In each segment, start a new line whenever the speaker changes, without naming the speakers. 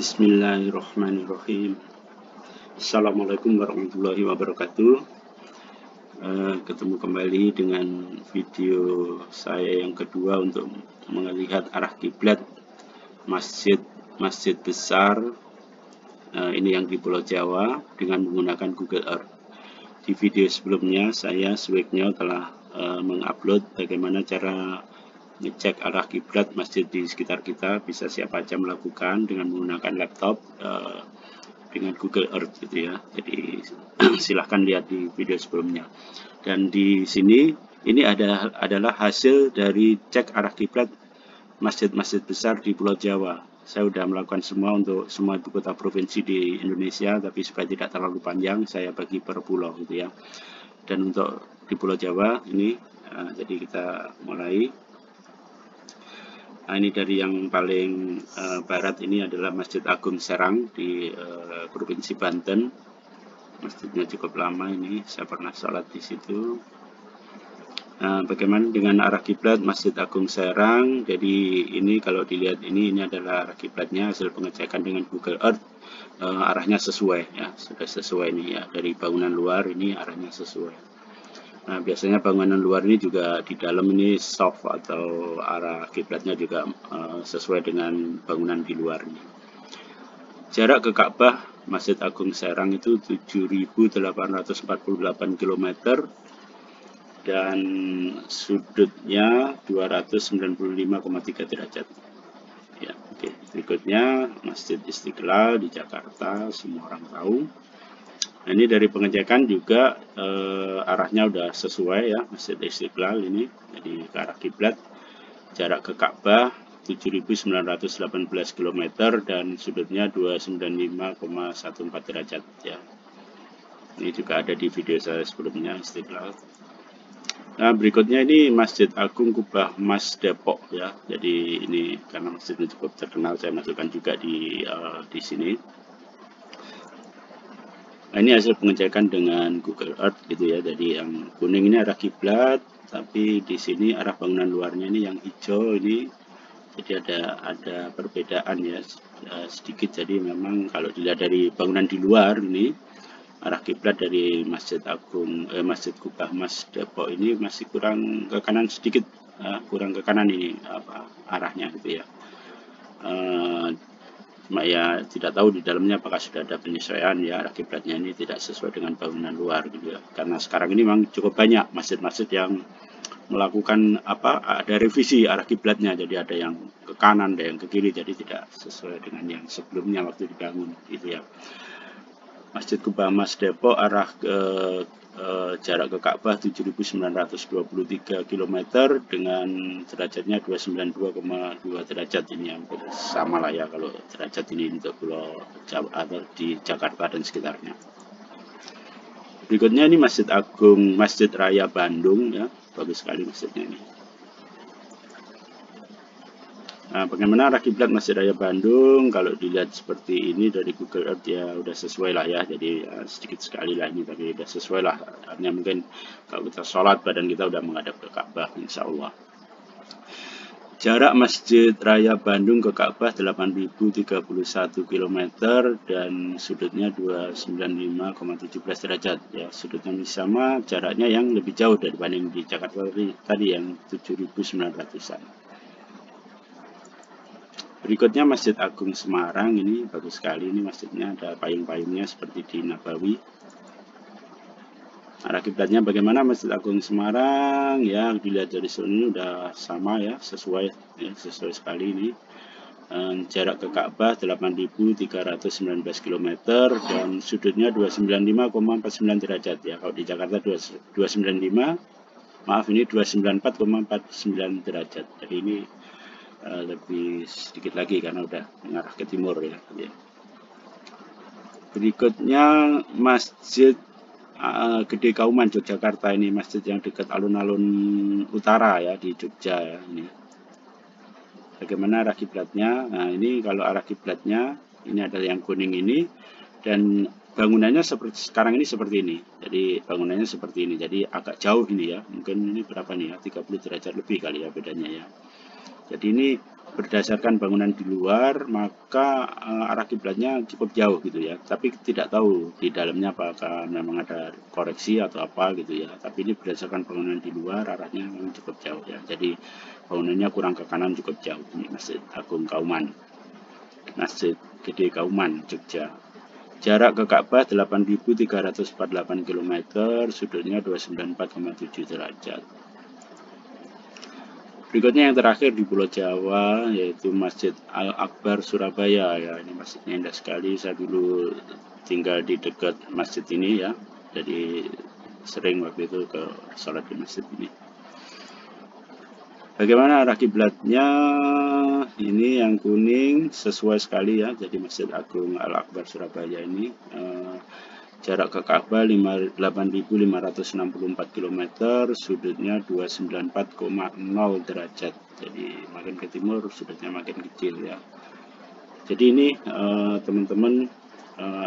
Bismillahirrahmanirrahim. Assalamualaikum warahmatullahi wabarakatuh. Ketemu kembali dengan video saya yang kedua untuk melihat arah kiblat masjid besar ini yang di Pulau Jawa dengan menggunakan Google Earth. Di video sebelumnya saya sebaiknya telah mengupload bagaimana cara ngecek arah kiblat masjid di sekitar kita. Bisa siapa aja melakukan dengan menggunakan laptop dengan Google Earth gitu ya. Jadi silahkan lihat di video sebelumnya. Dan di sini ini adalah hasil dari cek arah kiblat masjid-masjid besar di Pulau Jawa. Saya sudah melakukan semua untuk semua ibu kota provinsi di Indonesia, tapi supaya tidak terlalu panjang saya bagi per pulau gitu ya. Dan untuk di Pulau Jawa ini jadi kita mulai. Nah, ini dari yang paling barat ini adalah Masjid Agung Serang di Provinsi Banten. Masjidnya cukup lama ini, saya pernah sholat di situ. Bagaimana dengan arah kiblat Masjid Agung Serang? Jadi ini kalau dilihat ini adalah arah kiblatnya hasil pengecekan dengan Google Earth. Arahnya sesuai ya, sudah sesuai nih ya, dari bangunan luar ini arahnya sesuai. Nah, biasanya bangunan luar ini juga di dalam ini soft atau arah kiblatnya juga sesuai dengan bangunan di luar ini. Jarak ke Ka'bah Masjid Agung Serang itu 7.848 km dan sudutnya 295,3 derajat. Ya, oke. Berikutnya Masjid Istiqlal di Jakarta, semua orang tahu. Nah, ini dari pengecekan juga arahnya udah sesuai ya, Masjid Istiqlal ini, jadi ke arah kiblat. Jarak ke Ka'bah 7.918 km dan sudutnya 295,14 derajat ya. Ini juga ada di video saya sebelumnya Istiqlal. Nah, berikutnya ini Masjid Agung Kubah Mas Depok ya. Jadi ini karena masjidnya cukup terkenal, saya masukkan juga di sini. Nah, ini hasil pengecekan dengan Google Earth gitu ya. Jadi yang kuning ini arah kiblat, tapi di sini arah bangunan luarnya ini yang hijau ini. Jadi ada perbedaan ya sedikit. Jadi memang kalau dilihat dari bangunan di luar ini arah kiblat dari Masjid Agung Masjid Kubah Mas Depok ini masih kurang ke kanan sedikit, kurang ke kanan ini arahnya gitu ya. Cuma ya tidak tahu di dalamnya apakah sudah ada penyesuaian ya, arah kiblatnya ini tidak sesuai dengan bangunan luar gitu ya. Karena sekarang ini memang cukup banyak masjid-masjid yang melakukan ada revisi arah kiblatnya, jadi ada yang ke kanan, ada yang ke kiri, jadi tidak sesuai dengan yang sebelumnya waktu dibangun gitu ya. Masjid Kubah Mas Depok arah ke jarak ke Ka'bah 7.923 km dengan derajatnya 292,2 derajat. Ini yang sama lah ya kalau derajat ini untuk Pulau Jawa atau di Jakarta dan sekitarnya. Berikutnya ini Masjid Agung Masjid Raya Bandung ya, bagus sekali masjidnya ini. Nah, bagaimana arah kiblat Masjid Raya Bandung? Kalau dilihat seperti ini dari Google Earth ya udah sesuai lah ya. Jadi sedikit sekali lah ini, tapi udah sesuai lah. Artinya mungkin kalau kita sholat badan kita udah menghadap ke Ka'bah, insya Allah. Jarak Masjid Raya Bandung ke Ka'bah 8.031 km dan sudutnya 295,17 derajat ya. Sudutnya sama, jaraknya yang lebih jauh dibanding di Jakarta tadi yang 7.900-an. Berikutnya Masjid Agung Semarang, ini bagus sekali, ini masjidnya ada payung-payungnya seperti di Nabawi. Arah kiblatnya bagaimana Masjid Agung Semarang ya, dilihat dari sini udah sama ya, sesuai sekali ini. Jarak ke Ka'bah 8.319 km dan sudutnya 295,49 derajat ya. Kalau di Jakarta 295, maaf ini 294,49 derajat. Jadi ini lebih sedikit lagi karena udah mengarah ke timur ya. Berikutnya Masjid Gede Kauman Yogyakarta, ini masjid yang dekat alun-alun utara ya di Jogja ya ini. Bagaimana arah kiblatnya? Nah, ini kalau arah kiblatnya ini adalah yang kuning ini dan bangunannya seperti sekarang ini seperti ini. Jadi bangunannya seperti ini. Jadi agak jauh ini ya. Mungkin ini berapa nih ya? 30 derajat lebih kali ya bedanya ya. Jadi ini berdasarkan bangunan di luar, maka arah kiblatnya cukup jauh gitu ya. Tapi tidak tahu di dalamnya apakah memang ada koreksi atau apa gitu ya. Tapi ini berdasarkan bangunan di luar, arahnya memang cukup jauh ya. Jadi bangunannya kurang ke kanan cukup jauh. Ini Masjid Agung Kauman, Masjid Gede Kauman, Jogja. Jarak ke Ka'bah 8.348 km, sudutnya 294,7 derajat. Berikutnya yang terakhir di Pulau Jawa, yaitu Masjid Al-Akbar Surabaya. Ya, ini masjidnya indah sekali. Saya dulu tinggal di dekat masjid ini ya, jadi sering waktu itu ke sholat di masjid ini. Bagaimana arah kiblatnya? Ini yang kuning sesuai sekali ya, jadi Masjid Agung Al-Akbar Surabaya ini. Jarak ke Ka'bah 8.564 km, sudutnya 294,0 derajat. Jadi makin ke timur sudutnya makin kecil ya. Jadi ini teman-teman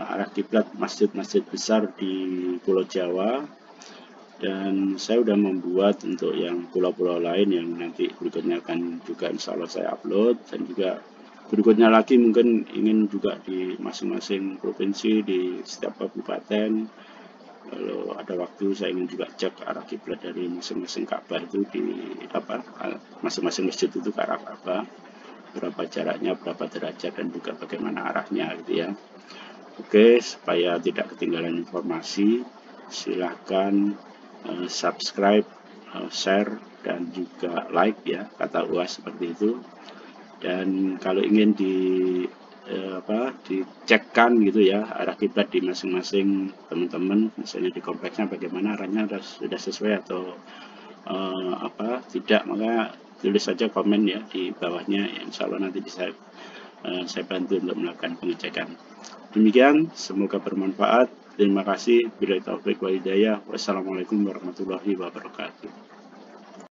arah kiblat masjid-masjid besar di Pulau Jawa. Dan saya sudah membuat untuk yang pulau-pulau lain yang nanti berikutnya akan juga insya Allah saya upload, dan juga berikutnya lagi mungkin ingin juga di masing-masing provinsi, di setiap kabupaten, kalau ada waktu saya ingin juga cek arah kiblat dari masing-masing Ka'bah itu di masing-masing masjid itu ke arah apa, berapa jaraknya, berapa derajat, dan juga bagaimana arahnya gitu ya. Oke, supaya tidak ketinggalan informasi, silahkan subscribe, share, dan juga like ya, kata UAS seperti itu. Dan kalau ingin dicekkan gitu ya arah kiblat di masing-masing teman-teman, misalnya di kompleksnya bagaimana arahnya, sudah sesuai atau tidak, maka tulis saja komen ya di bawahnya, insya Allah nanti bisa saya bantu untuk melakukan pengecekan. Demikian, semoga bermanfaat. Terima kasih. Billahi taufiq wal hidayah. Wassalamualaikum warahmatullahi wabarakatuh.